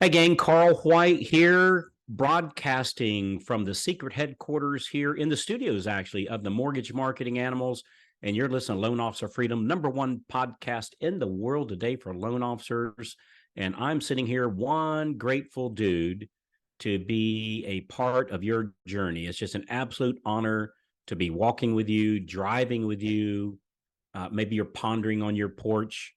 Hey, gang, Carl White here, broadcasting from the secret headquarters here in the studios, actually, of the Mortgage Marketing Animals. And you're listening to Loan Officer Freedom, #1 podcast in the world today for loan officers. And I'm sitting here, one grateful dude, to be a part of your journey. It's just an absolute honor to be walking with you, driving with you. Maybe you're pondering on your porch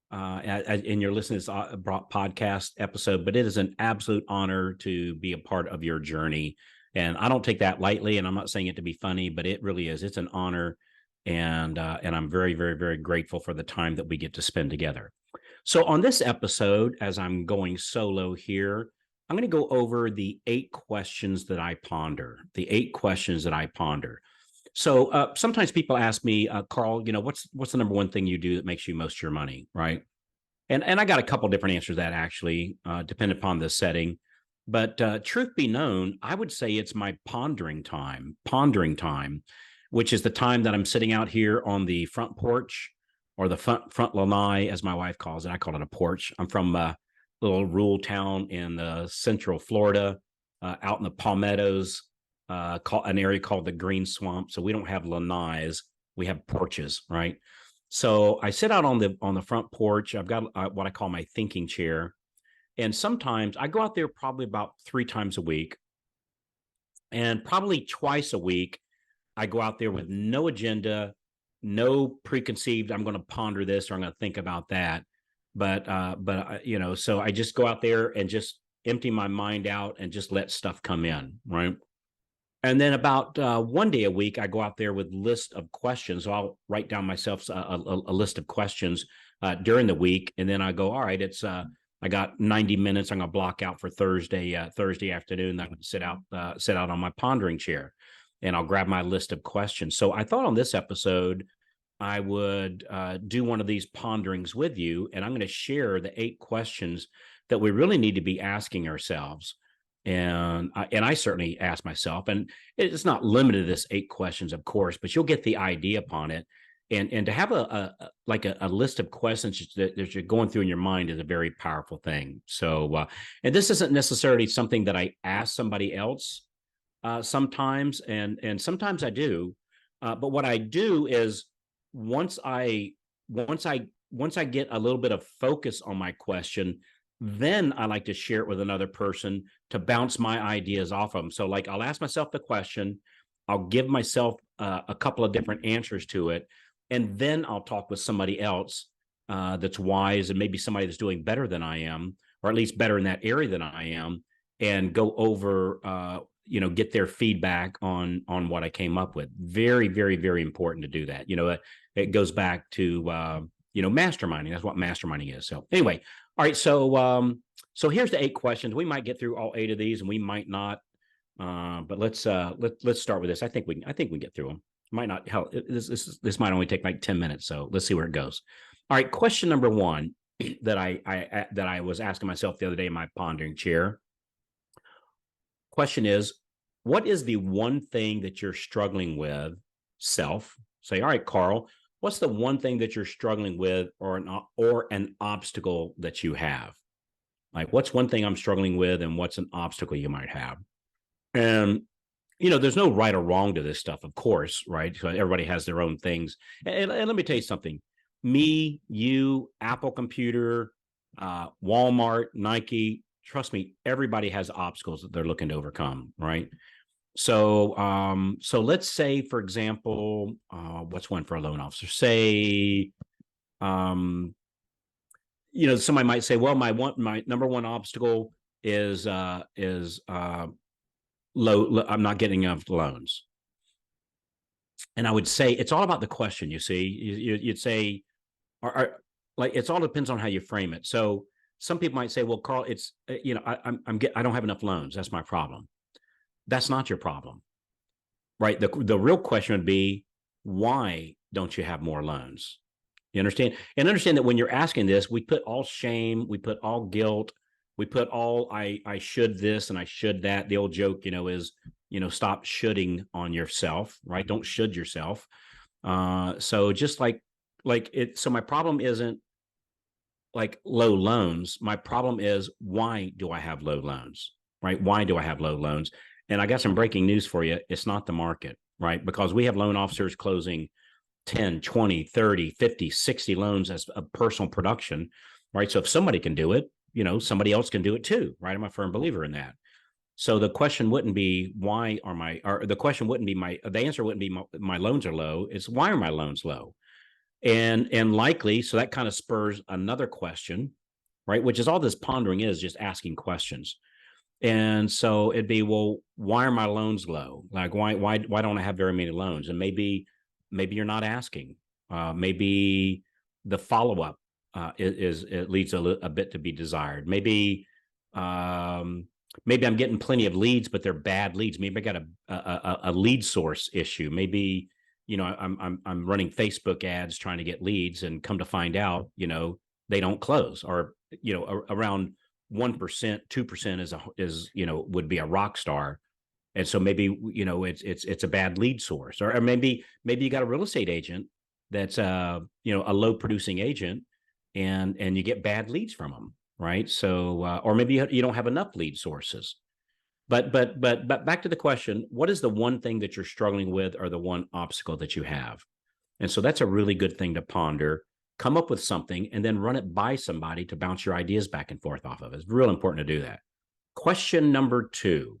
and you're listening to this podcast episode, but it is an absolute honor to be a part of your journey. And I don't take that lightly, and I'm not saying it to be funny, but it really is. It's an honor. And I'm very, very, very grateful for the time that we get to spend together. So on this episode, as I'm going solo here, I'm going to go over the 8 questions that I ponder, the 8 questions that I ponder. So sometimes people ask me, Carl, what's the #1 thing you do that makes you most of your money, right? And I got a couple different answers to that actually, depending upon the setting. But truth be known, I would say it's my pondering time, which is the time that I'm sitting out here on the front porch or the front lanai, as my wife calls it. I call it a porch. I'm from a little rural town in central Florida, out in the Palmettos, an area called the Green Swamp. So we don't have lanais, we have porches, right? So I sit out on the front porch. I've got what I call my thinking chair, and sometimes I go out there probably about 3 times a week, and probably twice a week I go out there with no agenda, no preconceived. I'm going to ponder this or I'm going to think about that, but so I just go out there and just empty my mind out and just let stuff come in, right? And then about 1 day a week, I go out there with list of questions. So I'll write down myself a list of questions during the week, and then I go, all right, I got 90 minutes. I'm gonna block out for Thursday afternoon. I'm gonna sit out on my pondering chair, and I'll grab my list of questions. So I thought on this episode I would do one of these ponderings with you, and I'm going to share the 8 questions that we really need to be asking ourselves. And I certainly ask myself, and it's not limited to this 8 questions, of course, but you'll get the idea upon it. And to have a list of questions that you're going through in your mind is a very powerful thing. So, and this isn't necessarily something that I ask somebody else sometimes, and sometimes I do. But what I do is once I once I once I get a little bit of focus on my question, then I like to share it with another person to bounce my ideas off of them. So, like, I'll ask myself the question, I'll give myself a couple of different answers to it, and then I'll talk with somebody else that's wise and maybe somebody that's doing better than I am, or at least better in that area than I am, and go over, get their feedback on what I came up with. Very, very, very important to do that. It goes back to masterminding. That's what masterminding is. So anyway, all right. So here's the 8 questions. We might get through all 8 of these, and we might not. But let's start with this. I think we can get through them. Might not. Hell, this might only take like 10 minutes. So let's see where it goes. All right. Question number 1 that I was asking myself the other day in my pondering chair. Question is, what is the one thing that you're struggling with? Self. Say, all right, Carl, what's the one thing that you're struggling with, or an obstacle that you have? Like, what's one thing I'm struggling with, and what's an obstacle you might have? And there's no right or wrong to this stuff, of course, right? So everybody has their own things. And let me tell you something. Me, you, Apple computer, Walmart, Nike, trust me, everybody has obstacles that they're looking to overcome, right? So let's say, for example, what's one for a loan officer? Say, somebody might say, well, my #1 obstacle is low. I'm not getting enough loans. And I would say it's all about the question. You see, you'd say, like, it's all depends on how you frame it. So some people might say, well, Carl, it's I don't have enough loans. That's my problem. That's not your problem, right? The real question would be, why don't you have more loans? You understand? And understand that when you're asking this, we put all shame, we put all guilt, we put all I should this and I should that. The old joke, is stop shoulding on yourself, right? Don't should yourself. So just like it. So my problem isn't like low loans. My problem is, why do I have low loans, right? Why do I have low loans? And I got some breaking news for you. It's not the market, right? Because we have loan officers closing 10, 20, 30, 50, 60 loans as a personal production, right? So if somebody can do it, somebody else can do it too, right? I'm a firm believer in that. So the question wouldn't be the question wouldn't be the answer wouldn't be my loans are low. It's why are my loans low? And likely, so that kind of spurs another question, right? Which is all this pondering is, just asking questions. And so it'd be, well, why are my loans low? Like, why don't I have very many loans? And maybe you're not asking. Maybe the follow up it leads a bit to be desired. Maybe I'm getting plenty of leads, but they're bad leads. Maybe I got a lead source issue. Maybe I'm running Facebook ads trying to get leads, and come to find out, they don't close, or around 1%, 2% is would be a rock star. And so maybe it's a bad lead source, or maybe you got a real estate agent that's a low producing agent, and you get bad leads from them, right? So or maybe you don't have enough lead sources. But back to the question, what is the one thing that you're struggling with, or the one obstacle that you have? And so that's a really good thing to ponder. Come up with something and then run it by somebody to bounce your ideas back and forth off of. It's real important to do that. Question number 2.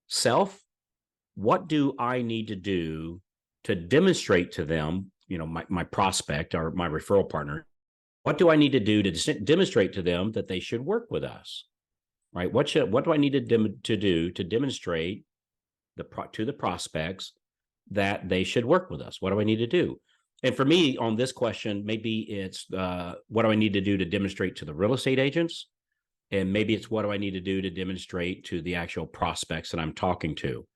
Self, what do I need to do to demonstrate to them, my prospect or my referral partner, what do I need to do to demonstrate to them that they should work with us? Right? What do I need to do to demonstrate to the prospects that they should work with us? What do I need to do? And for me, on this question, maybe it's what do I need to do to demonstrate to the real estate agents? And maybe it's what do I need to do to demonstrate to the actual prospects that I'm talking to?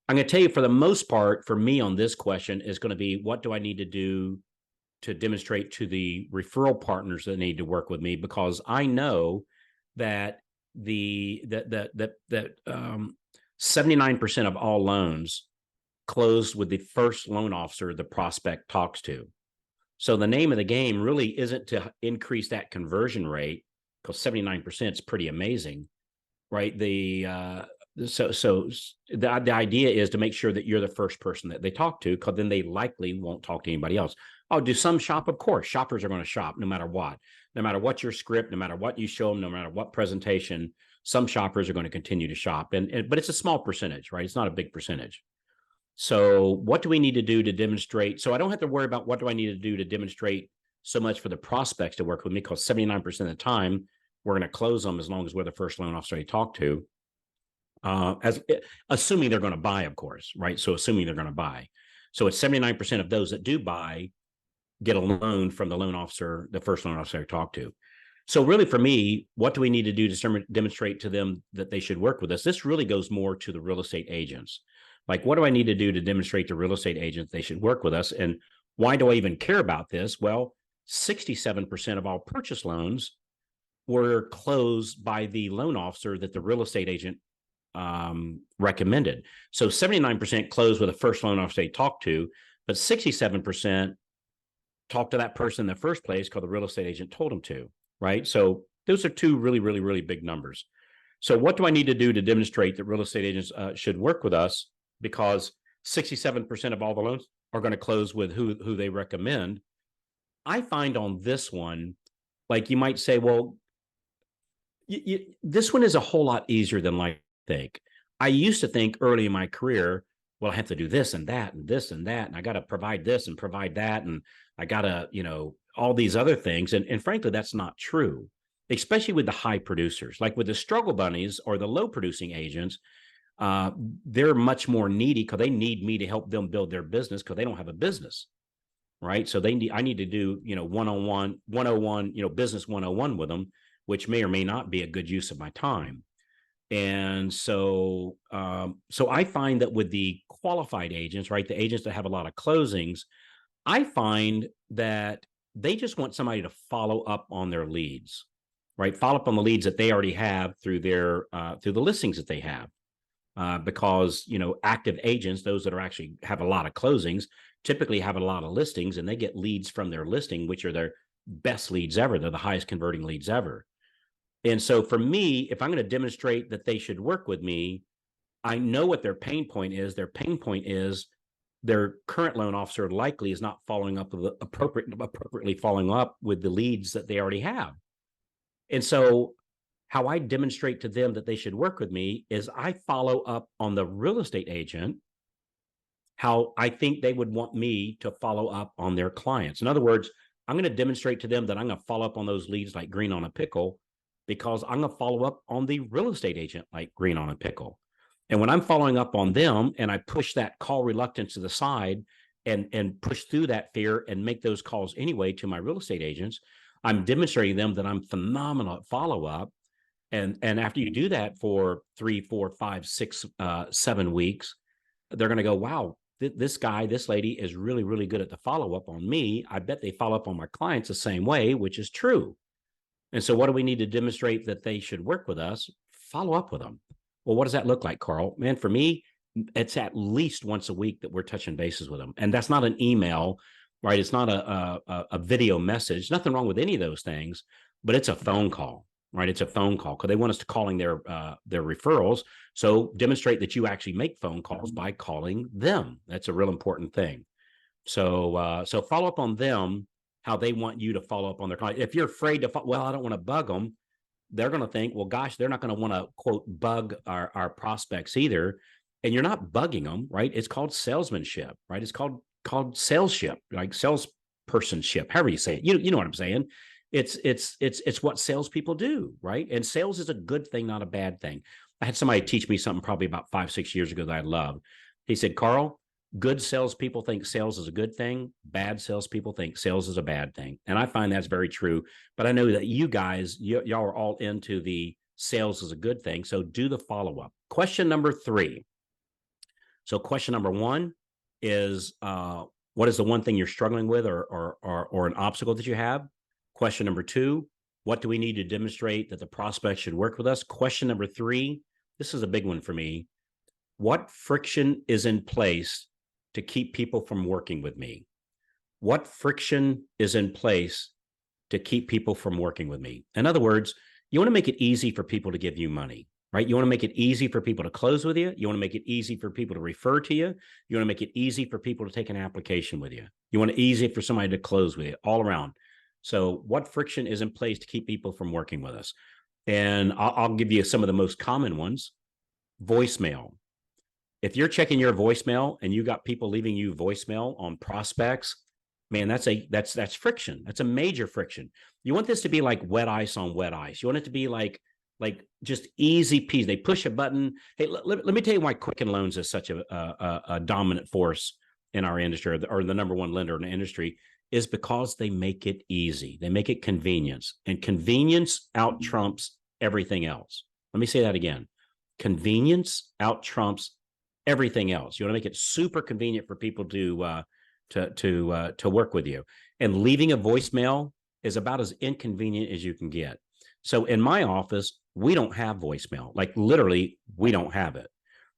I'm going to tell you, for the most part, for me on this question is going to be, what do I need to do to demonstrate to the referral partners that need to work with me? Because I know that 79% of all loans close with the first loan officer the prospect talks to. So the name of the game really isn't to increase that conversion rate, because 79% is pretty amazing, right? So the idea is to make sure that you're the first person that they talk to, because then they likely won't talk to anybody else. Oh, do some shop? Of course, shoppers are going to shop no matter what your script, no matter what you show them, no matter what presentation. Some shoppers are going to continue to shop, but it's a small percentage, right? It's not a big percentage. So what do we need to do to demonstrate? So I don't have to worry about what do I need to do to demonstrate so much for the prospects to work with me, because 79% of the time we're going to close them as long as we're the first loan officer you talk to. Assuming they're going to buy, of course, right? So assuming they're going to buy. So it's 79% of those that do buy get a loan from the loan officer, the first loan officer I talk to. So really, for me, what do we need to do to demonstrate to them that they should work with us? This really goes more to the real estate agents. Like, what do I need to do to demonstrate to real estate agents they should work with us? And why do I even care about this? Well, 67% of all purchase loans were closed by the loan officer that the real estate agent recommended. So 79% closed with the first loan officer they talked to, but 67% talked to that person in the first place because the real estate agent told them to, right? So those are two really, really, really big numbers. So what do I need to do to demonstrate that real estate agents should work with us? Because 67% of all the loans are going to close with who they recommend. I find on this one, like, you might say, well, this one is a whole lot easier than I think. I used to think early in my career, well, I have to do this and that and this and that, and I got to provide this and provide that, and I got to, all these other things. And frankly, that's not true, especially with the high producers. Like with the struggle bunnies or the low producing agents, they're much more needy because they need me to help them build their business because they don't have a business, right? So I need to do, 101, business 101 with them, which may or may not be a good use of my time. And so I find that with the qualified agents, right, the agents that have a lot of closings, I find that they just want somebody to follow up on their leads, right? Follow up on the leads that they already have through their through the listings that they have. Because, active agents, those that are actually have a lot of closings, typically have a lot of listings, and they get leads from their listing, which are best leads ever. They're the highest converting leads ever. And so for me, if I'm going to demonstrate that they should work with me, I know what their pain point is. Their pain point is their current loan officer likely is not following up with appropriately following up with the leads that they already have. And so how I demonstrate to them that they should work with me is I follow up on the real estate agent how I think they would want me to follow up on their clients. In other words, I'm going to demonstrate to them that I'm going to follow up on those leads like green on a pickle, because I'm going to follow up on the real estate agent like green on a pickle. And when I'm following up on them and I push that call reluctance to the side and push through that fear and make those calls anyway to my real estate agents, I'm demonstrating them that I'm phenomenal at follow up. And after you do that for 3, 4, 5, 6, 7 weeks, they're going to go, wow, this guy, this lady is really, really good at the follow up on me. I bet they follow up on my clients the same way, which is true. And so what do we need to demonstrate that they should work with us? Follow up with them. Well, what does that look like, Carl? Man, for me, it's at least once a week that we're touching bases with them. And that's not an email, right? It's not a video message. Nothing wrong with any of those things, but it's a phone call, right? It's a phone call because they want us to calling their referrals. So demonstrate that you actually make phone calls by calling them. That's a real important thing. So follow up on them, how they want you to follow up on their client. If you're afraid to, well, I don't want to bug them, they're going to think, well, gosh, they're not going to want to, quote, bug our prospects either. And you're not bugging them, right? It's called salesmanship, right? It's called saleship, like salespersonship, however you say it. You know what I'm saying? It's what salespeople do, right? And sales is a good thing, not a bad thing. I had somebody teach me something probably about 5, 6 years ago that I loved. He said, Carl, good salespeople think sales is a good thing. Bad salespeople think sales is a bad thing. And I find that's very true. But I know that you guys, y'all are all into the sales is a good thing. So do the follow-up. Question number 3. So question number 1 is, what is the one thing you're struggling with or an obstacle that you have? Question number 2, what do we need to demonstrate that the prospect should work with us? Question number 3, this is a big one for me. What friction is in place to keep people from working with me? What friction is in place to keep people from working with me? In other words, you want to make it easy for people to give you money, right? You want to make it easy for people to close with you. You want to make it easy for people to refer to you. You want to make it easy for people to take an application with you. You want it easy for somebody to close with you, all around. So what friction is in place to keep people from working with us? And I'll give you some of the most common ones. Voicemail. If you're checking your voicemail and you got people leaving you voicemail on prospects, man, that's friction. That's a major friction. You want this to be like wet ice on wet ice. You want it to be like just easy peasy. They push a button. Hey, let me tell you why Quicken Loans is such a dominant force in our industry, or the number one lender in the industry, is because they make it easy. They make it convenience, and convenience out trumps everything else. Let me say that again. Convenience out trumps everything else. You want to make it super convenient for people to work with you. And leaving a voicemail is about as inconvenient as you can get. So in my office, we don't have voicemail. Like literally, we don't have it.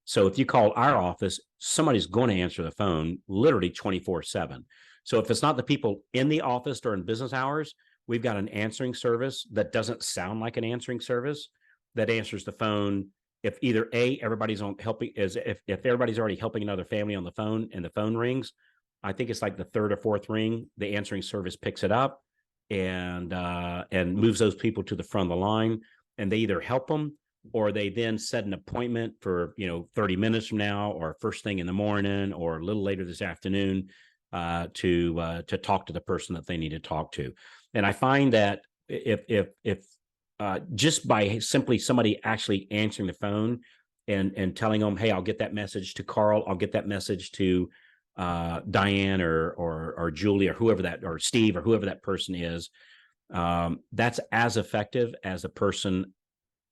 So if you call our office, somebody's going to answer the phone literally 24/7. So if it's not the people in the office during business hours, we've got an answering service that doesn't sound like an answering service that answers the phone. If either everybody's on helping, if everybody's already helping another family on the phone and the phone rings, I think it's like the 3rd or 4th ring, the answering service picks it up and moves those people to the front of the line, and they either help them or they then set an appointment for 30 minutes from now or first thing in the morning or a little later this afternoon to talk to the person that they need to talk to. And I find that if just by simply somebody actually answering the phone and telling them, hey, I'll get that message to Carl, I'll get that message to Diane or Julie or whoever that, or Steve or whoever that person is, that's as effective as a person.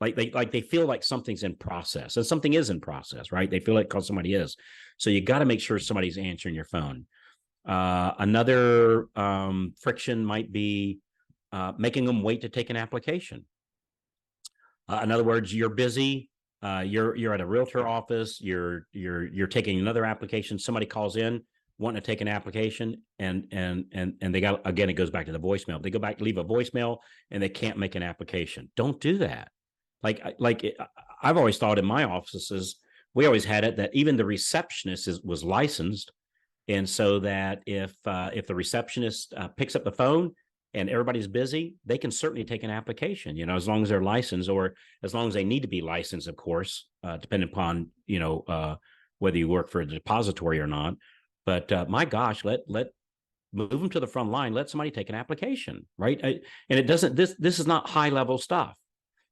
Like they feel like something's in process, and something is in process, right? They feel like because somebody is. So you got to make sure somebody's answering your phone. Another friction might be making them wait to take an application. In other words, you're busy. You're at a realtor office. You're taking another application. Somebody calls in, wanting to take an application, and they got, again, it goes back to the voicemail. They go back, leave a voicemail, and they can't make an application. Don't do that. I've always thought in my offices, we always had it that even the receptionist was licensed, and so that if the receptionist picks up the phone and everybody's busy, they can certainly take an application, as long as they're licensed, or as long as they need to be licensed, of course, depending upon, whether you work for a depository or not. But my gosh, let move them to the front line. Let somebody take an application, right? And it doesn't. This is not high level stuff.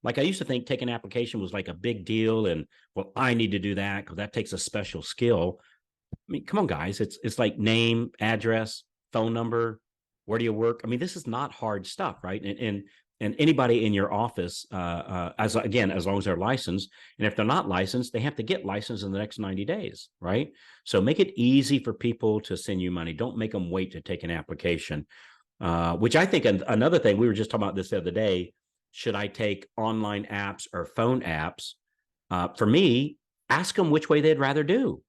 Like, I used to think taking an application was like a big deal, and well, I need to do that because that takes a special skill. I mean, come on, guys. It's like name, address, phone number, where do you work? I mean, this is not hard stuff, right? And anybody in your office, as long as they're licensed, and if they're not licensed, they have to get licensed in the next 90 days, right? So make it easy for people to send you money. Don't make them wait to take an application. Which I think another thing, we were just talking about this the other day. Should I take online apps or phone apps? For me, ask them which way they'd rather do.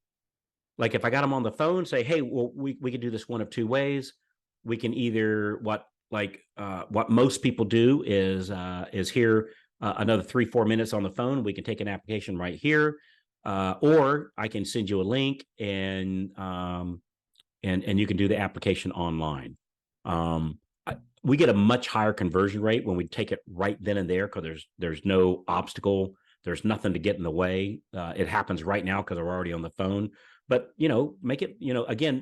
Like, if I got them on the phone, say, hey, well, we could do this one of two ways. We can either what most people do is here another 3-4 minutes on the phone. We can take an application right here, or I can send you a link, and you can do the application online. We get a much higher conversion rate when we take it right then and there, because there's no obstacle, there's nothing to get in the way. It happens right now because we're already on the phone. But make it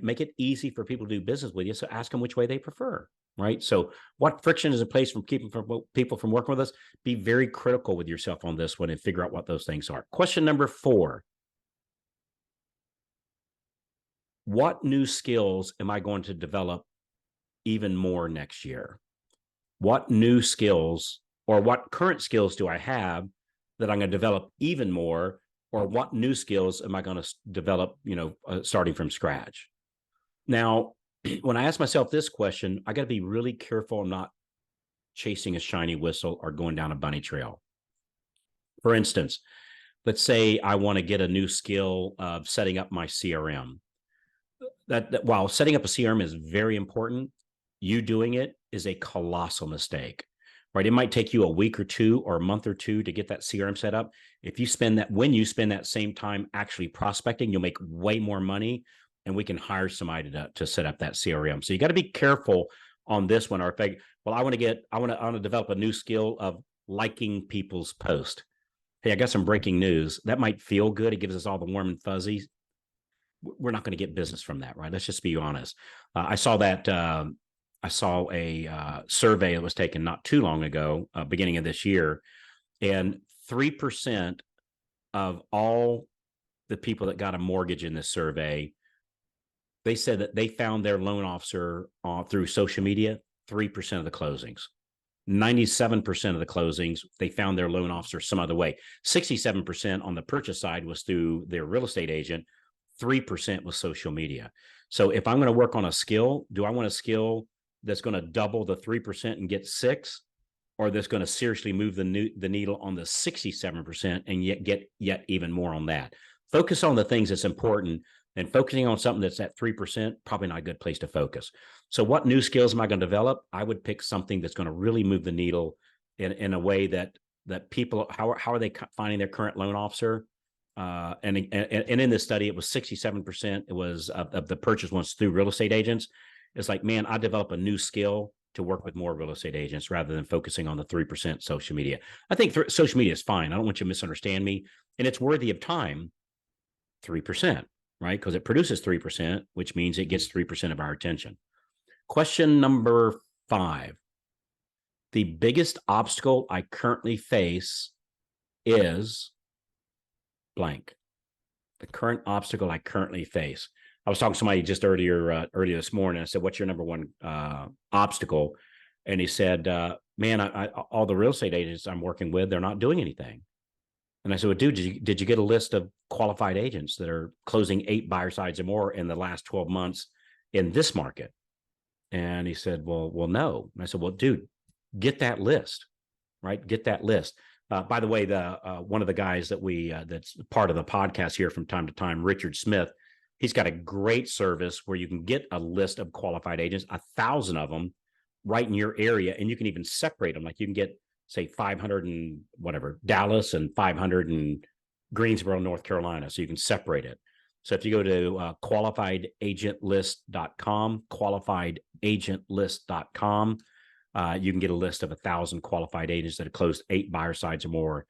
make it easy for people to do business with you. So ask them which way they prefer, right? So what friction is in place from keeping people from working with us? Be very critical with yourself on this one and figure out what those things are. Question number 4. What new skills am I going to develop even more next year? What new skills, or what current skills do I have that I'm going to develop even more? Or what new skills am I going to develop, starting from scratch? Now, when I ask myself this question, I got to be really careful I'm not chasing a shiny whistle or going down a bunny trail. For instance, let's say I want to get a new skill of setting up my CRM. That while setting up a CRM is very important, you doing it is a colossal mistake, right? It might take you a week or two or a month or two to get that CRM set up. When you spend that same time actually prospecting, you'll make way more money, and we can hire somebody to set up that CRM. So you got to be careful on this one. Or if I want to develop a new skill of liking people's posts. Hey, I got some breaking news. That might feel good. It gives us all the warm and fuzzies. We're not going to get business from that, right? Let's just be honest. I saw a survey that was taken not too long ago, beginning of this year, and 3% of all the people that got a mortgage in this survey, they said that they found their loan officer through social media. 3% of the closings. 97% of the closings, they found their loan officer some other way. 67% on the purchase side was through their real estate agent. 3% was social media. So if I'm going to work on a skill, do I want a skill that's going to double the 3% and get 6, or that's going to seriously move the needle on the 67% and get even more on that? Focus on the things that's important, and focusing on something that's at 3%, probably not a good place to focus. So what new skills am I going to develop? I would pick something that's going to really move the needle in a way that people, how are they finding their current loan officer? And in this study, it was 67%. It was of the purchase ones through real estate agents. It's like, man, I develop a new skill to work with more real estate agents rather than focusing on the 3% social media. I think social media is fine. I don't want you to misunderstand me. And it's worthy of time, 3%, right? Because it produces 3%, which means it gets 3% of our attention. Question number 5. The biggest obstacle I currently face is blank. The current obstacle I currently face. I was talking to somebody just earlier this morning. I said, what's your number one obstacle? And he said, man, all the real estate agents I'm working with, they're not doing anything. And I said, well, dude, did you get a list of qualified agents that are closing 8 buyer sides or more in the last 12 months in this market? And he said, well, no. And I said, well, dude, get that list, right? Get that list. By the way, one of the guys that that's part of the podcast here from time to time, Richard Smith, He's got a great service where you can get a list of qualified agents, 1,000 of them right in your area. And you can even separate them. Like you can get, say, 500 and whatever, Dallas, and 500 in Greensboro, North Carolina. So you can separate it. So if you go to qualifiedagentList.com, qualifiedagentList.com, you can get a list of 1,000 qualified agents that have closed 8 buyer sides or more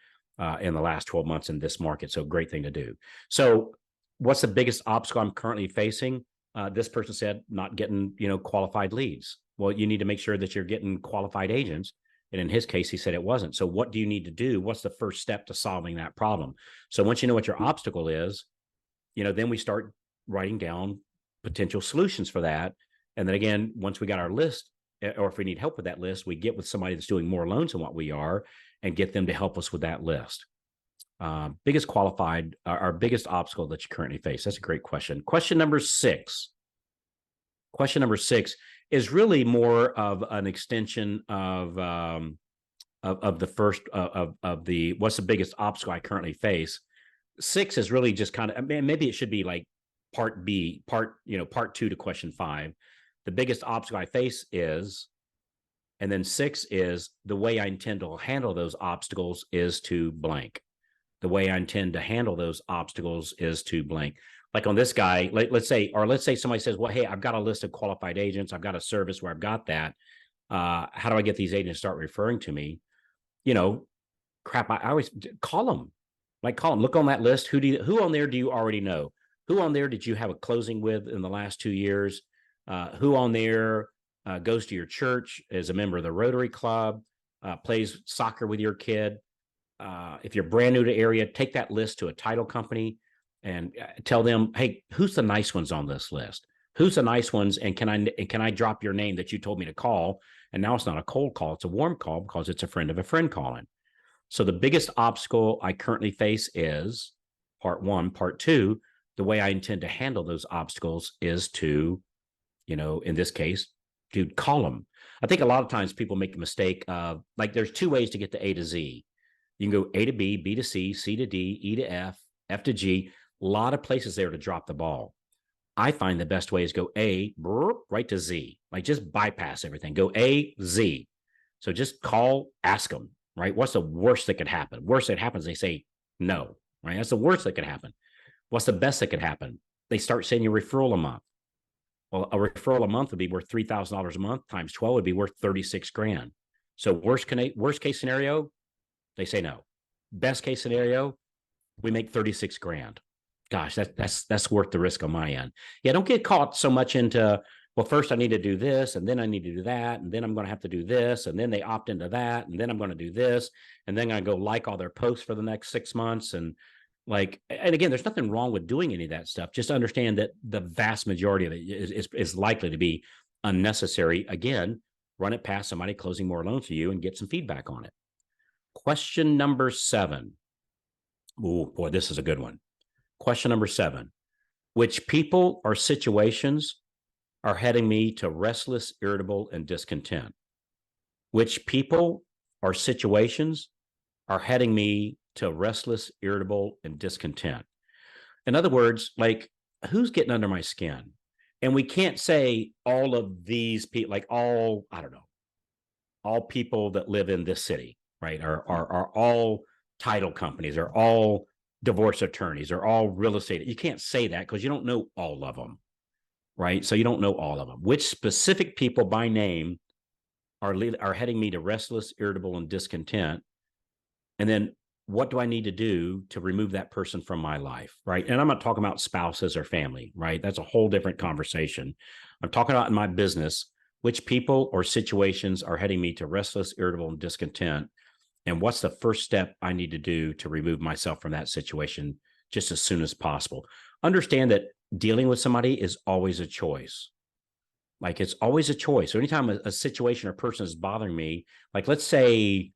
in the last 12 months in this market. So great thing to do. So what's the biggest obstacle I'm currently facing? This person said not getting, qualified leads. Well, you need to make sure that you're getting qualified agents. And in his case, he said it wasn't. So what do you need to do? What's the first step to solving that problem? So once you know what your obstacle is, then we start writing down potential solutions for that. And then again, once we got our list, or if we need help with that list, we get with somebody that's doing more loans than what we are and get them to help us with that list. Biggest qualified, our biggest obstacle that you currently face? That's a great question. Question number 6. Question number 6 is really more of an extension of the first of the what's the biggest obstacle I currently face. 6 is really just kind of, maybe it should be like part 2 to question 5. The biggest obstacle I face is, and then 6 is the way I intend to handle those obstacles is to blank. The way I intend to handle those obstacles is to blank. Like on this guy, let's say somebody says, well, hey, I've got a list of qualified agents. I've got a service where I've got that. How do I get these agents to start referring to me? Crap, I always call them. Call them, look on that list. Who on there do you already know? Who on there did you have a closing with in the last 2 years? Who on there goes to your church, is a member of the Rotary Club, plays soccer with your kid? If you're brand new to the area, take that list to a title company and tell them, hey, who's the nice ones on this list? Who's the nice ones? And can I drop your name that you told me to call? And now it's not a cold call, it's a warm call because it's a friend of a friend calling. So the biggest obstacle I currently face is part 1. Part 2, the way I intend to handle those obstacles is to, in this case, to call them. I think a lot of times people make the mistake of, there's 2 ways to get to A to Z. You can go A to B, B to C, C to D, E to F, F to G. A lot of places there to drop the ball. I find the best way is go A, right to Z. Just bypass everything. Go A, Z. So just call, ask them, right? What's the worst that could happen? Worst that happens, they say no, right? That's the worst that could happen. What's the best that could happen? They start sending you a referral a month. Well, a referral a month would be worth $3,000 a month times 12 would be worth 36 grand. So worst case scenario, they say no. Best case scenario, we make 36 grand. Gosh, that's worth the risk on my end. Yeah, don't get caught so much into, well, first I need to do this, and then I need to do that, and then I'm going to have to do this, and then they opt into that, and then I'm going to do this, and then I go like all their posts for the next 6 months. And again, there's nothing wrong with doing any of that stuff. Just understand that the vast majority of it is likely to be unnecessary. Again, run it past somebody closing more loans for you and get some feedback on it. Question number 7. Oh boy, this is a good one. Question number 7. Which people or situations are heading me to restless, irritable, and discontent? Which people or situations are heading me to restless, irritable, and discontent? In other words, who's getting under my skin? And we can't say all of these people, all people that live in this city, right, are all title companies, are all divorce attorneys, are all real estate. You can't say that because you don't know all of them, right? So you don't know all of them. Which specific people by name are heading me to restless, irritable, and discontent? And then what do I need to do to remove that person from my life, right? And I'm not talking about spouses or family, right? That's a whole different conversation. I'm talking about in my business, which people or situations are heading me to restless, irritable, and discontent? And what's the first step I need to do to remove myself from that situation just as soon as possible? Understand that dealing with somebody is always a choice. It's always a choice. So anytime a situation or person is bothering me, let's say,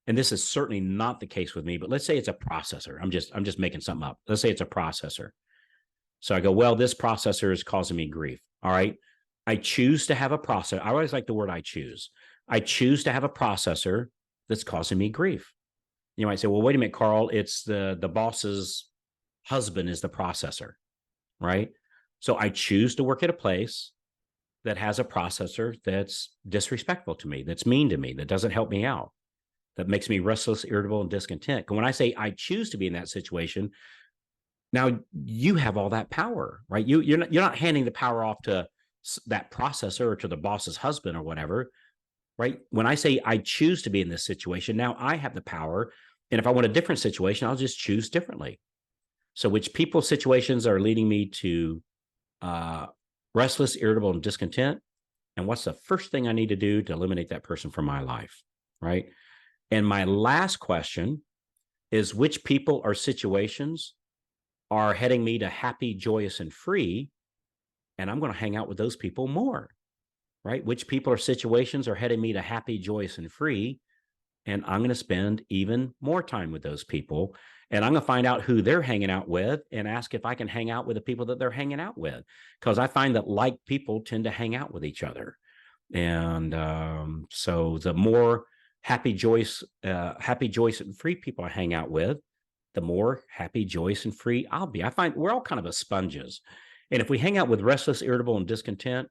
and this is certainly not the case with me, but let's say it's a processor. I'm just making something up. Let's say it's a processor. So I go, well, this processor is causing me grief. All right. I choose to have a processor. I always like the word I choose. I choose to have a processor that's causing me grief. You might say, well, wait a minute, Carl, it's the boss's husband is the processor, right? So I choose to work at a place that has a processor that's disrespectful to me, that's mean to me, that doesn't help me out, that makes me restless, irritable, and discontent. And when I say I choose to be in that situation, now you have all that power, right? You're not handing the power off to that processor or to the boss's husband or whatever, right? When I say I choose to be in this situation, now I have the power. And if I want a different situation, I'll just choose differently. So which people situations are leading me to restless, irritable, and discontent? And what's the first thing I need to do to eliminate that person from my life, right? And my last question is which people or situations are heading me to happy, joyous, and free? And I'm going to hang out with those people more, right? Which people or situations are heading me to happy, joyous, and free? And I'm going to spend even more time with those people. And I'm going to find out who they're hanging out with and ask if I can hang out with the people that they're hanging out with. Because I find that like people tend to hang out with each other. And so the more happy, joyous, and free people I hang out with, the more happy, joyous, and free I'll be. I find we're all kind of a sponges. And if we hang out with restless, irritable, and discontent,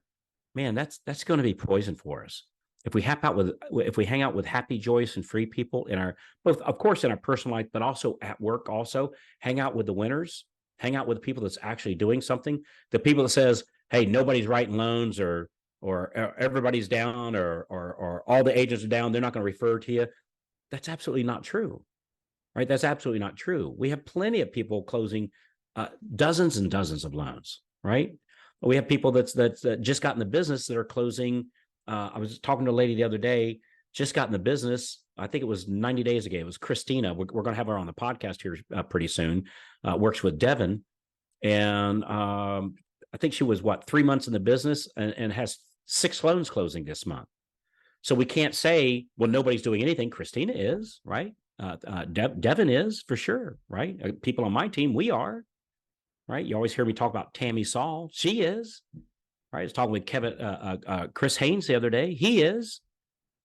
man, that's going to be poison for us. If we hang out with happy, joyous, and free people in our both, of course, in our personal life, but also at work, also hang out with the winners, hang out with the people that's actually doing something. The people that says, "Hey, nobody's writing loans," or everybody's down, or all the agents are down, they're not going to refer to you. That's absolutely not true, right? That's absolutely not true. We have plenty of people closing dozens and dozens of loans, right? We have people that just got in the business that are closing. I was talking to a lady the other day, just got in the business. I think it was 90 days ago. It was Christina. We're going to have her on the podcast here pretty soon. Works with Devin. And I think she was, 3 months in the business and has 6 loans closing this month. So we can't say, well, nobody's doing anything. Christina is, right? Devin is for sure, right? People on my team, we are, right? You always hear me talk about Tammy Saul. She is, right? I was talking with Chris Haynes the other day. He is,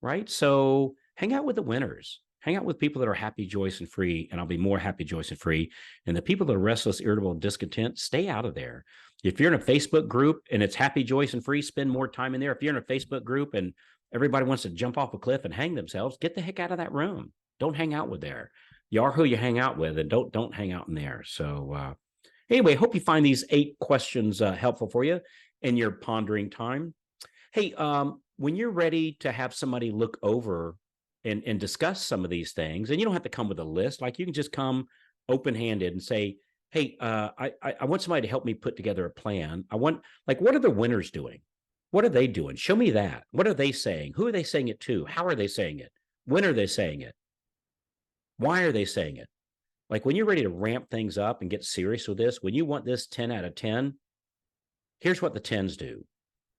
right? So hang out with the winners. Hang out with people that are happy, joyous, and free, and I'll be more happy, joyous, and free. And the people that are restless, irritable, and discontent, stay out of there. If you're in a Facebook group and it's happy, joyous, and free, spend more time in there. If you're in a Facebook group and everybody wants to jump off a cliff and hang themselves, get the heck out of that room. Don't hang out with there. You are who you hang out with, and don't hang out in there. So anyway, hope you find these 8 questions helpful for you in your pondering time. Hey, when you're ready to have somebody look over and discuss some of these things, and you don't have to come with a list, like you can just come open-handed and say, hey, I want somebody to help me put together a plan. I want, like, what are the winners doing? What are they doing? Show me that. What are they saying? Who are they saying it to? How are they saying it? When are they saying it? Why are they saying it? Like when you're ready to ramp things up and get serious with this, when you want this 10 out of 10, here's what the 10s do.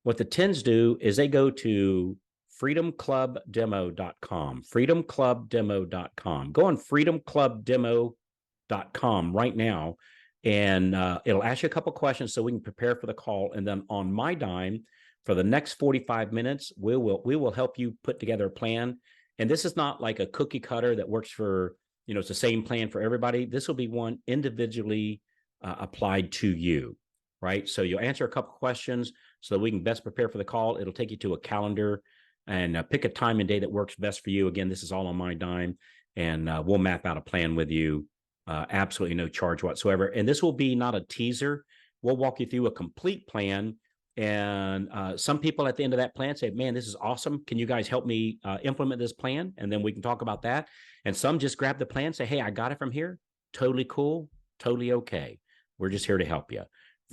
What the 10s do is they go to freedomclubdemo.com, freedomclubdemo.com. Go on freedomclubdemo.com right now, and it'll ask you a couple questions so we can prepare for the call. And then on my dime, for the next 45 minutes, we will help you put together a plan. And this is not like a cookie cutter that works for, it's the same plan for everybody. This will be one individually applied to you, right? So you'll answer a couple questions so that we can best prepare for the call. It'll take you to a calendar and pick a time and day that works best for you. Again, this is all on my dime, and we'll map out a plan with you. Absolutely no charge whatsoever. And this will be not a teaser. We'll walk you through a complete plan. And some people at the end of that plan say, man, this is awesome. Can you guys help me implement this plan? And then we can talk about that. And some just grab the plan, say, hey, I got it from here. Totally cool. Totally okay. We're just here to help you.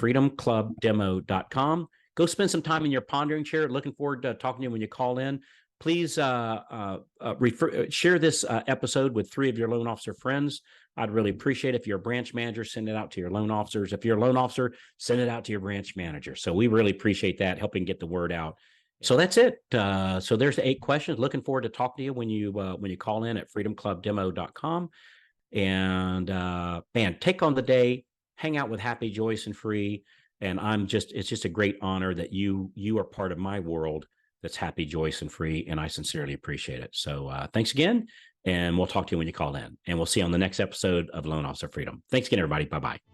freedomclubdemo.com. Go spend some time in your pondering chair. Looking forward to talking to you when you call in. Please share this episode with 3 of your loan officer friends. I'd really appreciate it. If you're a branch manager, send it out to your loan officers. If you're a loan officer, send it out to your branch manager. So we really appreciate that, helping get the word out. So that's it. So there's the 8 questions. Looking forward to talking to you when you call in at freedomclubdemo.com. And man, take on the day, hang out with happy, joyous, and free. And it's just a great honor that you are part of my world that's happy, joyous, and free. And I sincerely appreciate it. So thanks again. And we'll talk to you when you call in. And we'll see you on the next episode of Loan Officer Freedom. Thanks again, everybody. Bye-bye.